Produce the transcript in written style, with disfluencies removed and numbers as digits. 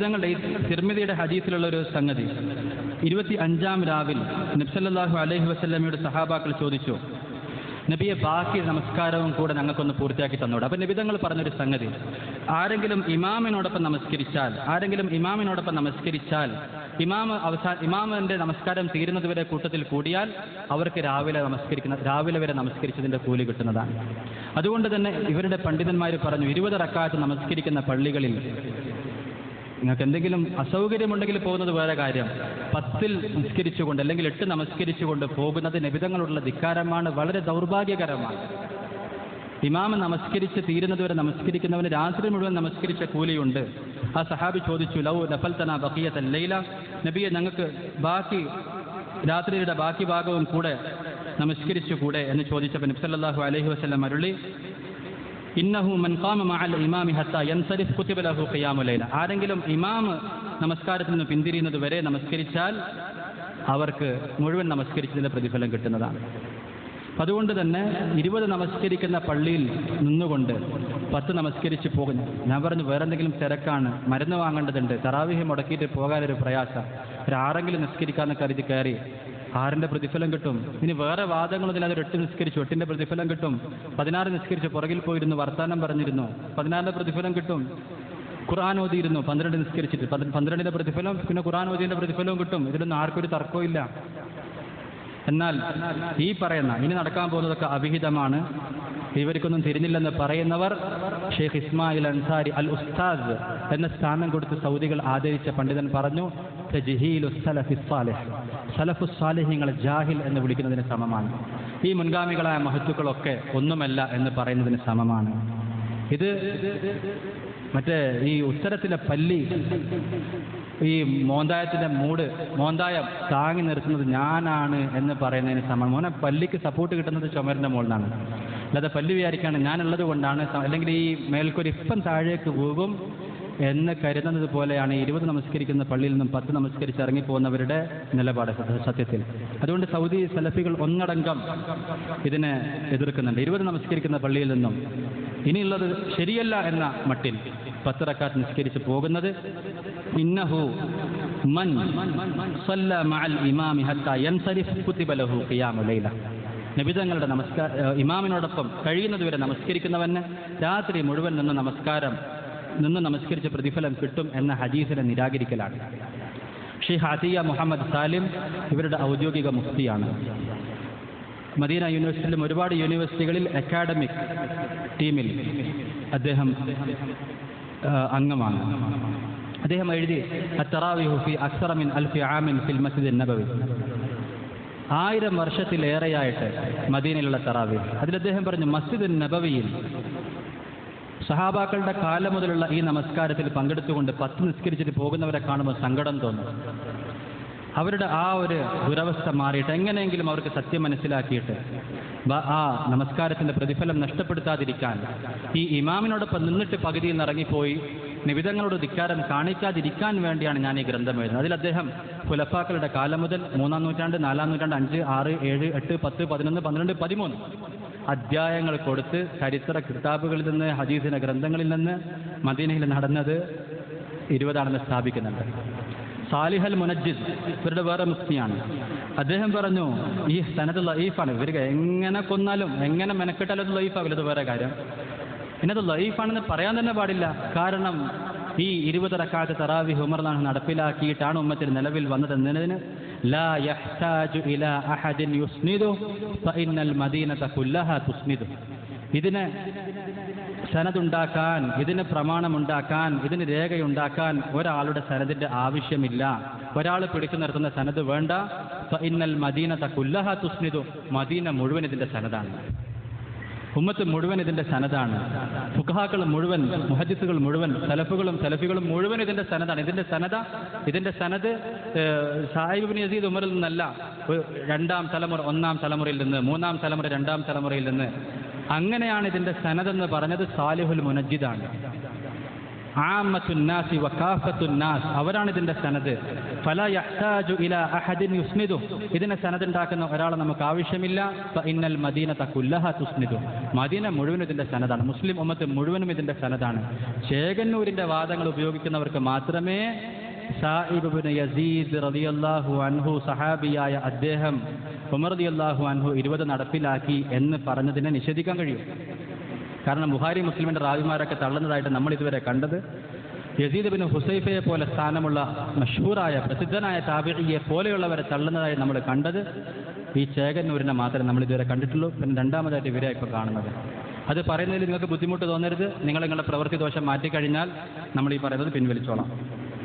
തങ്ങളുടെ തിർമിദിയുടെ ഹദീസിലുള്ള ഒരു സംഗതി 25-ാം രാവിൽ നബി സല്ലല്ലാഹു അലൈഹി വസല്ലമയുടെ സഹാബാക്കൾ ചോദിച്ചു, നബിയെ ബാക്കി നമസ്കാരവും കൂടെ ഞങ്ങൾക്കൊന്ന് പൂർത്തിയാക്കി തന്നോട്. അപ്പം നബി തങ്ങൾ പറഞ്ഞൊരു സംഗതി, ആരെങ്കിലും ഇമാമിനോടൊപ്പം നമസ്കരിച്ചാൽ ഇമാമിന്റെ നമസ്കാരം തീരുന്നതുവരെ കൂട്ടത്തിൽ കൂടിയാൽ അവർക്ക് രാവിലെ വരെ നമസ്കരിച്ചതിന്റെ കൂലി കിട്ടുന്നതാണ്. അതുകൊണ്ട് തന്നെ ഇവരുടെ പണ്ഡിതന്മാർ പറഞ്ഞു, 20 റക്അത്ത് നമസ്കരിക്കുന്ന പള്ളികളിൽ നിങ്ങൾക്ക് എന്തെങ്കിലും അസൗകര്യമുണ്ടെങ്കിൽ പോകുന്നത് വേറെ കാര്യം, 10 നിസ്കരിച്ചുകൊണ്ട് അല്ലെങ്കിൽ 8 നമസ്കരിച്ചുകൊണ്ട് പോകുന്നത് നബിതങ്ങളുള്ള ധിക്കാരമാണ്, വളരെ ദൗർഭാഗ്യകരമാണ്. ഇമാമ് നമസ്കരിച്ച് തീരുന്നതുവരെ നമസ്കരിക്കുന്നവന് രാത്രി മുഴുവൻ നമസ്കരിച്ച കൂലിയുണ്ട്. ആ സഹാബി ചോദിച്ചു, ലൗ നഫൽതനാ ബഖിയത്തൽ ലൈല, നബിയെ ഞങ്ങൾക്ക് രാത്രിയുടെ ബാക്കി ഭാഗവും കൂടെ നമസ്കരിച്ചുകൂടെ എന്ന് ചോദിച്ചപ്പോൾ നബി സല്ലല്ലാഹു അലൈഹി വസല്ലം അരുളി, ഇന്നഹു മൻ ഖാമ മഅൽ ഇമാമി ഹത്താ യൻസരിഫ് കുതിബ ലഹു ഖിയാമുൽ ലൈല. ആരെങ്കിലും ഇമാം നമസ്കാരത്തിൽ നിന്ന് പിന്തിരിയുന്നത് വരെ നമസ്കരിച്ചാൽ അവർക്ക് മുഴുവൻ നമസ്കരിച്ചതിന്റെ പ്രതിഫലം കിട്ടുന്നതാണ്. അതുകൊണ്ട് തന്നെ 20 നമസ്കരിക്കുന്ന പള്ളിയിൽ നിന്നുകൊണ്ട് 10 നമസ്കരിച്ച് പോകുന്നു. ഞാൻ പറഞ്ഞു, വേറെ എന്തെങ്കിലും തിരക്കാണ്, മരുന്ന് വാങ്ങേണ്ടതുണ്ട്, തറാവീഹ് മുടക്കിയിട്ട് പോകാനൊരു പ്രയാസം, ഒരു 6 നിസ്കരിക്കാന്ന് കരുതി കയറി 6 പ്രതിഫലം കിട്ടും. ഇനി വേറെ വാദങ്ങളൊന്നും അത് 8 നിസ്കരിച്ചു, 8 പ്രതിഫലം കിട്ടും. 16 നിസ്കരിച്ച് പുറകിൽ പോയിരുന്നു, വർത്താനം പറഞ്ഞിരുന്നു, 16 പ്രതിഫലം കിട്ടും. ഖുർആൻ ഓതിയിരുന്നു, 12 നിസ്കരിച്ചിട്ട് 12 പ്രതിഫലം, പിന്നെ ഖുർആൻ ഓതിയുടെ പ്രതിഫലവും കിട്ടും. ഇതിലൊന്നും ആർക്കൊരു തർക്കവും ഇല്ല. എന്നാൽ ഈ പറയുന്ന ഇനി നടക്കാൻ പോകുന്നതൊക്കെ അവിഹിതമാണ്, ഇവർക്കൊന്നും തിരിഞ്ഞില്ലെന്ന് പറയുന്നവർ ഷെയ്ഖ് ഇസ്മായിൽ അൻസാരി അൽ ഉസ്താദ് എന്ന സ്ഥാനം കൊടുത്ത് സൗദികൾ ആദരിച്ച പണ്ഡിതൻ പറഞ്ഞു, സലഫുസ് സാലിഹ്യങ്ങളെ ജാഹിൽ എന്ന് വിളിക്കുന്നതിന് സമമാണ്. ഈ മുൻഗാമികളായ മഹത്തുക്കളൊക്കെ ഒന്നുമല്ല എന്ന് പറയുന്നതിന് സമമാണ്. ഇത് മറ്റേ ഈ ഉത്തരത്തിലെ പല്ലി, ഈ മോന്തായം താങ്ങി നിർത്തുന്നത് ഞാനാണ് എന്ന് പറയുന്നതിന് സമമാണ്. മോനെ, പല്ലിക്ക് സപ്പോർട്ട് കിട്ടുന്നത് ചുമരിൻ്റെ മുകളിലാണ്, അല്ലാതെ പല്ലി വിചാരിക്കുകയാണ് ഞാനുള്ളത് കൊണ്ടാണ്, അല്ലെങ്കിൽ ഈ മേൽക്കൊരു ഇപ്പം താഴേക്ക് പോകും എന്ന് കരുതുന്നത് പോലെയാണ് 20 നമസ്കരിക്കുന്ന പള്ളിയിൽ നിന്നും 10 നമസ്കരിച്ച് ഇറങ്ങിപ്പോകുന്നവരുടെ നിലപാട് സത്യത്തിൽ. അതുകൊണ്ട് സൗദി സലഫികൾ ഒന്നടങ്കം ഇതിനെ എതിർക്കുന്നുണ്ട്. 20 നമസ്കരിക്കുന്ന പള്ളിയിൽ നിന്നും ഇനിയുള്ളത് ശരിയല്ല എന്ന മട്ടിൽ 10 റക്അത്ത് നിസ്കരിച്ച് പോകുന്നത്. ഇന്നഹു മൻ സല്ല മഅൽ ഇമാമി ഹത്താ യൻസരിഫ് കുതിബ ലഹു ഖിയാമുൽ ലൈല. നബിതങ്ങളുടെ ഇമാമിനോടൊപ്പം കഴിയുന്നതുവരെ നമസ്കരിക്കുന്നവന് രാത്രി മുഴുവൻ നിന്ന് നമസ്കരിച്ച പ്രതിഫലം കിട്ടും എന്ന ഹദീസിനെ നിരാകരിക്കലാണ്. ഷെയ്ഖ് അതിയ മുഹമ്മദ് സാലിം ഇവരുടെ ഔദ്യോഗിക മുഫ്തിയാണ്. മദീന യൂണിവേഴ്സിറ്റിയിലും ഒരുപാട് യൂണിവേഴ്സിറ്റികളിൽ അക്കാഡമിക് ടീമിൽ അദ്ദേഹം അംഗമാണ്. അദ്ദേഹം എഴുതി അത്തറാവിഹു ഫി അക്സറ മിൻ അൽഫി ആമിൻ ഫിൽ മസ്ജിദ് നബവി, 1000 വർഷത്തിലേറെയായിട്ട് മദീനയിലുള്ള തറാവീഹ്. അതിൽ അദ്ദേഹം പറഞ്ഞു, മസ്ജിദ് നബവിയിൽ സഹാബാക്കളുടെ കാലം മുതലുള്ള ഈ നമസ്കാരത്തിൽ പങ്കെടുത്തുകൊണ്ട് 10 നിസ്കരിച്ചിട്ട് പോകുന്നവരെ കാണുമ്പോൾ സങ്കടം തോന്നും. അവരുടെ ആ ഒരു ദുരവസ്ഥ മാറിയിട്ട് എങ്ങനെയെങ്കിലും അവർക്ക് സത്യം മനസ്സിലാക്കിയിട്ട് ആ നമസ്കാരത്തിൻ്റെ പ്രതിഫലം നഷ്ടപ്പെടുത്താതിരിക്കാൻ ഈ ഇമാമിനോടൊപ്പം നിന്നിട്ട് പകുതിയിൽ നിന്ന് ഇറങ്ങിപ്പോയി നിബിധങ്ങളോട് ധിക്കാരം കാണിക്കാതിരിക്കാൻ വേണ്ടിയാണ് ഞാൻ ഈ ഗ്രന്ഥം എഴുതുന്നത്. അതിൽ അദ്ദേഹം ഖുലഫാക്കളുടെ കാലം മുതൽ 3-ാം നൂറ്റാണ്ട്, 4-ാം നൂറ്റാണ്ട്, 5, 6, 7, 8, 10, 11, 12, 13 അധ്യായങ്ങൾ കൊടുത്ത് ചരിത്ര കിതാബുകളിൽ നിന്ന്, ഹദീസിന്റെ ഗ്രന്ഥങ്ങളിൽ നിന്ന് മദീനയിൽ നടന്നത് 20 സ്ഥാപിക്കുന്നുണ്ട്. സാലിഹൽ മുനജ്ജിദ് ഇവരുടെ വേറെ മുഫ്തിയാണ്. അദ്ദേഹം പറഞ്ഞു, ഈ സനദ് ലഈഫാണ്, ഇവർക്ക് എങ്ങനെ കൊന്നാലും എങ്ങനെ മെനക്കെട്ടാലും അത് ലഈഫാവില്ല, അത് വേറെ കാര്യം. ഇന്നത് ലഈഫാണെന്ന് പറയാൻ തന്നെ പാടില്ല. കാരണം ഈ 20 റക്അത്ത് തറാവീഹ് ഉമർനാണ് നടപ്പിലാക്കിയിട്ടാണ് ഉമ്മത്തിൽ നിലവിൽ വന്നതെന്നതിന് ലാ യഹ്താജു ഇലാ അഹദിൻ യുസ്നിദു ഫഇന്നൽ മദീനത കുല്ലഹാ തുസ്നിദു. ഇതിന് സനദുണ്ടാക്കാൻ, ഇതിന് പ്രമാണമുണ്ടാക്കാൻ, ഇതിന് രേഖയുണ്ടാക്കാൻ ഒരാളുടെ സനദിന്റെ ആവശ്യമില്ല. ഒരാൾ പിടിച്ചു നിർത്തുന്ന സനദ് വേണ്ട. ഫഇന്നൽ മദീനത കുല്ലഹാ തുസ്നിദു, മദീന മുഴുവൻ ഇതിന്റെ സനദാണ്, ഉമ്മത്ത് മുഴുവൻ ഇതിന്റെ സനദാണ്, ഫുഖഹാക്കൾ മുഴുവൻ, മുഹദ്ദിസുകൾ മുഴുവൻ, സലഫികളും മുഴുവൻ ഇതിന്റെ സനദാണ്. ഇതിന്റെ സനദ് സാഹിബ് ഇബ്നു യസീദ് ഉമറിൽ നിന്നല്ല, 2-ാം തലമുറ 1-ാം തലമുറയിൽ നിന്ന്, 3-ാം തലമുറ 2-ാം തലമുറയിൽ നിന്ന്. അങ്ങനെയാണ് ഇതിന്റെ സനദെന്ന് പറഞ്ഞത് സാലിഹുൽ മുനജ്ജിദാണ്. ആമത്തുന്നാസി വകാഫത്തുന്നാസ്, അവരാണ് ഇതിൻ്റെ സനദ്. ഫലാ യഹ്താജു ഇലാ അഹദിൻ യുസ്നിദു, ഇതിനെ സനദ് ഉണ്ടാക്കുന്ന ഒരാളെ നമുക്ക് ആവശ്യമില്ല. ഫഇന്നൽ മദീനത കുല്ലഹാ തുസ്നിദു, മദീന മുഴുവനും ഇതിൻ്റെ സനദാണ്, മുസ്ലിം ഉമ്മത്ത് മുഴുവനും ഇതിൻ്റെ സനദാണ്. ചേകന്നൂരിൻ്റെ വാദങ്ങൾ ഉപയോഗിക്കുന്നവർക്ക് മാത്രമേ സായിബ് ഇബ്നു യസീദ് റളിയല്ലാഹു അൻഹു, സഹാബിയായ അദ്ദേഹം ഉമർ റളിയല്ലാഹു അൻഹു 20 നടപ്പിലാക്കി എന്ന് പറഞ്ഞതിനെ നിഷേധിക്കാൻ കഴിയും. കാരണം ബുഖാരി മുസ്ലിമിൻ്റെ റാവിമാരൊക്കെ തള്ളുന്നതായിട്ട് നമ്മൾ ഇതുവരെ കണ്ടത് യസീദ് ബിൻ ഹുസൈഫയെ പോലെ സ്ഥാനമുള്ള മഷ്ഹൂറായ പ്രസിദ്ധനായ താബിഈയെ പോലെയുള്ളവരെ തള്ളുന്നതായി നമ്മൾ കണ്ടത് ഈ ചേകന്നൂരിനെ മാത്രമേ നമ്മൾ ഇതുവരെ കണ്ടിട്ടുള്ളൂ. പിന്നെ രണ്ടാമതായിട്ട് ഇവരെ ഇപ്പോൾ കാണുന്നത്. അത് പറയുന്നതിൽ നിങ്ങൾക്ക് ബുദ്ധിമുട്ട് തോന്നരുത്. നിങ്ങളുടെ പ്രവൃത്തി ദോഷം മാറ്റിക്കഴിഞ്ഞാൽ നമ്മൾ ഈ പറയുന്നത് പിൻവലിച്ചോളാം.